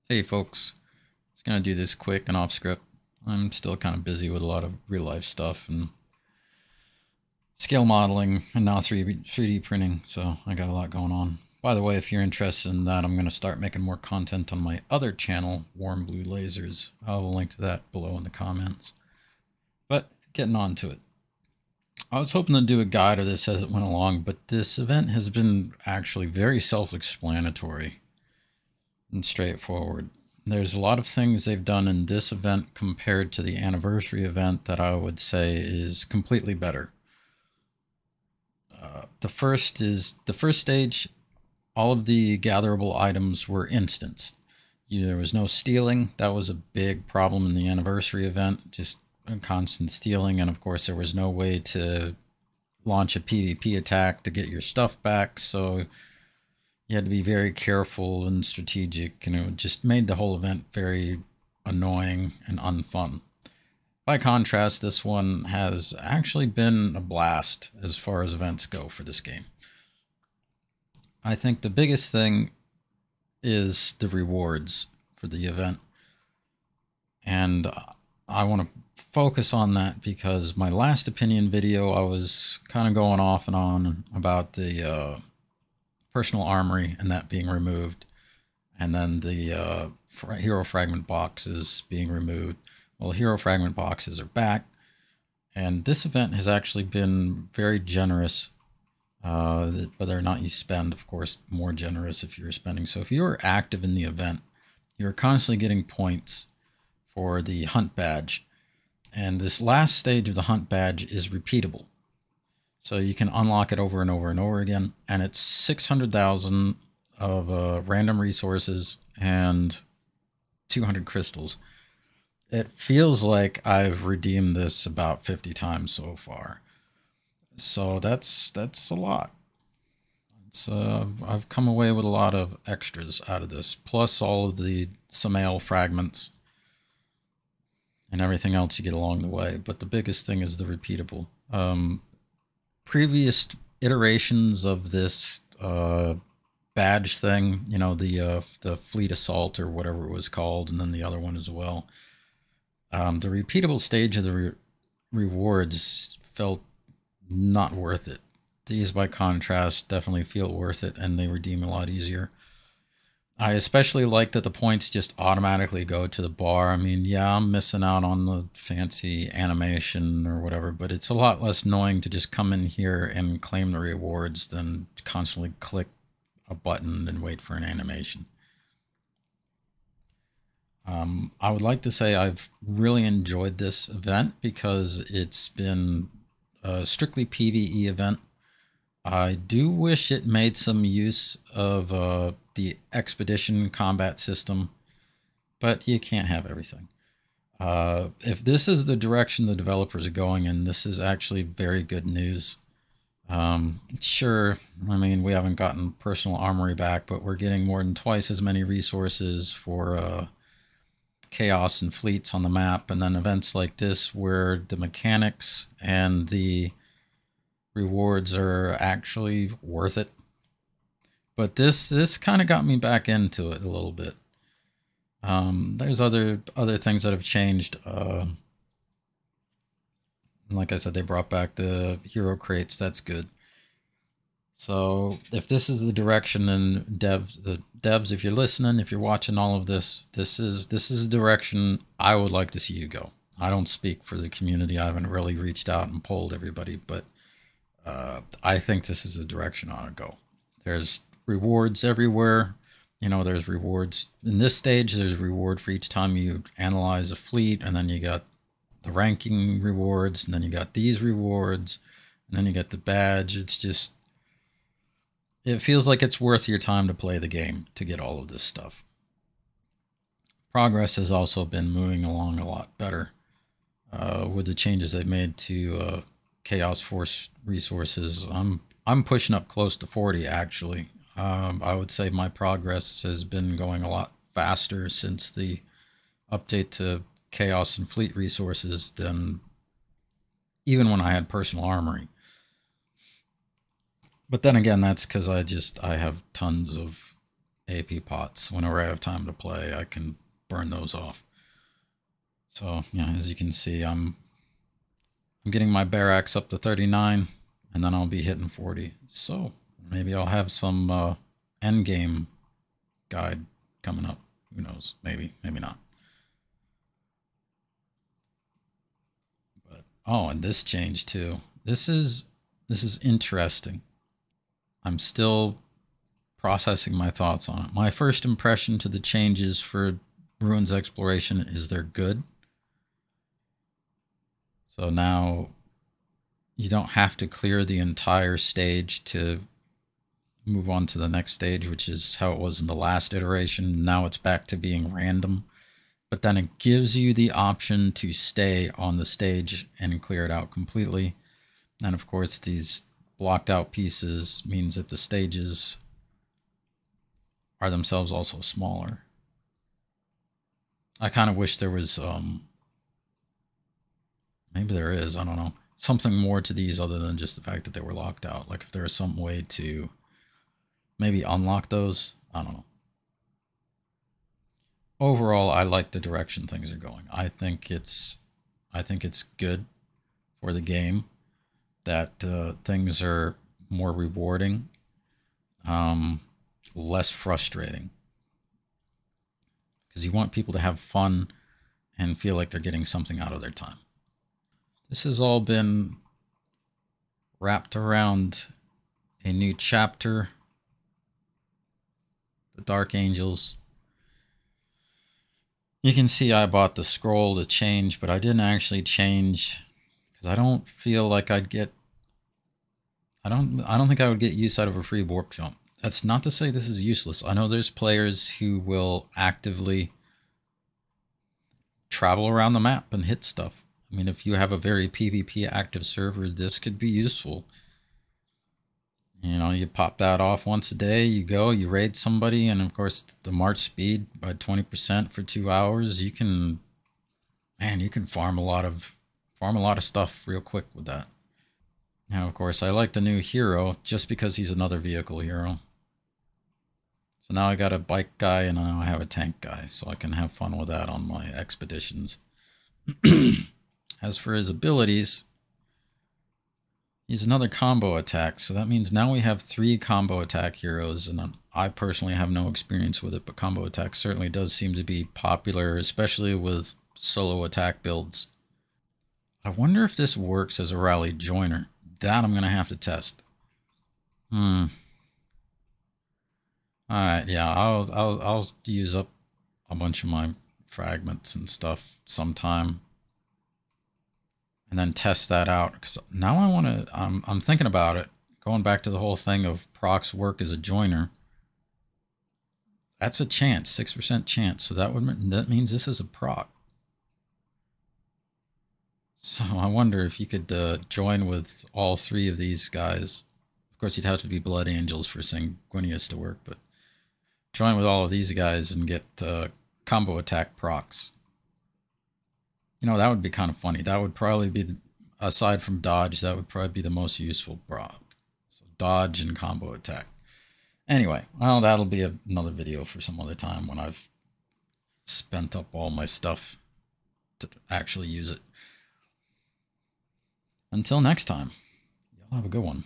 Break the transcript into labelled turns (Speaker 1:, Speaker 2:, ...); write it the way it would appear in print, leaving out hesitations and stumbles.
Speaker 1: Hey folks, just gonna do this quick and off script. I'm still kind of busy with a lot of real life stuff and scale modeling and now 3D printing, so I got a lot going on. By the way, if you're interested in that, I'm gonna start making more content on my other channel, Warm Blue Lasers. I'll have a link to that below in the comments. But getting on to it. I was hoping to do a guide of this as it went along, but this event has been actually very self-explanatory and straightforward. There's a lot of things they've done in this event compared to the anniversary event that I would say is completely better. The first stage. All of the gatherable items were instanced. There was no stealing. That was a big problem in the anniversary event, just constant stealing. And of course, there was no way to launch a PvP attack to get your stuff back. So you had to be very careful and strategic, and it just made the whole event very annoying and unfun. By contrast, this one has actually been a blast as far as events go for this game. I think the biggest thing is the rewards for the event. And I want to focus on that because my last opinion video, I was kind of going off and on about the personal armory and that being removed, and then the hero fragment boxes being removed. Well, hero fragment boxes are back, and this event has actually been very generous. Whether or not you spend, of course, more generous if you're spending. So if you're active in the event, you're constantly getting points for the hunt badge, and this last stage of the hunt badge is repeatable. So you can unlock it over and over and over again, and it's 600,000 of random resources and 200 crystals. It feels like I've redeemed this about 50 times so far. So that's a lot. I've come away with a lot of extras out of this, plus all of the Samael fragments and everything else you get along the way. But the biggest thing is the repeatable. Previous iterations of this badge thing, you know, the fleet assault or whatever it was called, and then the other one as well. The repeatable stage of the rewards felt not worth it. These, by contrast, definitely feel worth it, and they redeem a lot easier. I especially like that the points just automatically go to the bar. I mean, yeah, I'm missing out on the fancy animation or whatever, but it's a lot less annoying to just come in here and claim the rewards than constantly click a button and wait for an animation. I would like to say I've really enjoyed this event because it's been a strictly PvE event. I do wish it made some use of the expedition combat system, but you can't have everything. If this is the direction the developers are going in, this is actually very good news. Sure, I mean, we haven't gotten personal armory back, but we're getting more than twice as many resources for chaos and fleets on the map, and then events like this where the mechanics and the rewards are actually worth it. But this kind of got me back into it a little bit. There's other things that have changed. Like I said, they brought back the hero crates. That's good. So if this is the direction, then devs, if you're listening, if you're watching all of this, this is the direction I would like to see you go. I don't speak for the community. I haven't really reached out and polled everybody, but I think this is the direction I ought to go. There's rewards everywhere. You know, there's rewards in this stage. There's a reward for each time you analyze a fleet, and then you got the ranking rewards, and then you got these rewards, and then you got the badge. It's just, it feels like it's worth your time to play the game to get all of this stuff. Progress has also been moving along a lot better with the changes they've made to Chaos Force resources. I'm pushing up close to 40 actually. I would say my progress has been going a lot faster since the update to Chaos and Fleet resources than even when I had personal armory. But then again, that's because I have tons of AP pots. Whenever I have time to play, I can burn those off. So yeah, as you can see, I'm getting my barracks up to 39, and then I'll be hitting 40. So maybe I'll have some end game guide coming up. Who knows? Maybe, maybe not. But oh, and this changed too. This is interesting. I'm still processing my thoughts on it. My first impression to the changes for Ruins Exploration is they're good. So now you don't have to clear the entire stage to move on to the next stage, which is how it was in the last iteration. Now it's back to being random. But then it gives you the option to stay on the stage and clear it out completely. And of course, these blocked out pieces means that the stages are themselves also smaller. I kind of wish there was, maybe there is, I don't know, something more to these other than just the fact that they were locked out. Like if there is some way to maybe unlock those, I don't know. Overall, I like the direction things are going. I think it's good for the game that things are more rewarding, less frustrating, because you want people to have fun and feel like they're getting something out of their time. This has all been wrapped around a new chapter, the Dark Angels. You can see I bought the scroll to change, but I didn't actually change because I don't feel like I'd get... I don't think I would get use out of a free warp jump. That's not to say this is useless. I know there's players who will actively travel around the map and hit stuff. I mean, if you have a very PvP active server, this could be useful. You know, you pop that off once a day, you go, you raid somebody, and of course the march speed by 20% for 2 hours, you can, man, you can farm a lot of stuff real quick with that. Now, of course, I like the new hero just because he's another vehicle hero. So now I got a bike guy and now I have a tank guy, so I can have fun with that on my expeditions. As for his abilities, he's another combo attack, so that means now we have 3 combo attack heroes, and I personally have no experience with it, but combo attack certainly does seem to be popular, especially with solo attack builds. I wonder if this works as a rally joiner. That I'm going to have to test. Alright, yeah, I'll use up a bunch of my fragments and stuff sometime. And then test that out, because now I want to, I'm thinking about it, going back to the whole thing of procs work as a joiner. That's a chance, 6% chance, so that means this is a proc. So I wonder if you could join with all 3 of these guys. Of course, you'd have to be Blood Angels for Sanguinius to work, but join with all of these guys and get combo attack procs. You know, that would be kind of funny. That would probably be, aside from dodge, that would probably be the most useful proc. So dodge and combo attack. Anyway, well, that'll be another video for some other time when I've spent up all my stuff to actually use it. Until next time, y'all have a good one.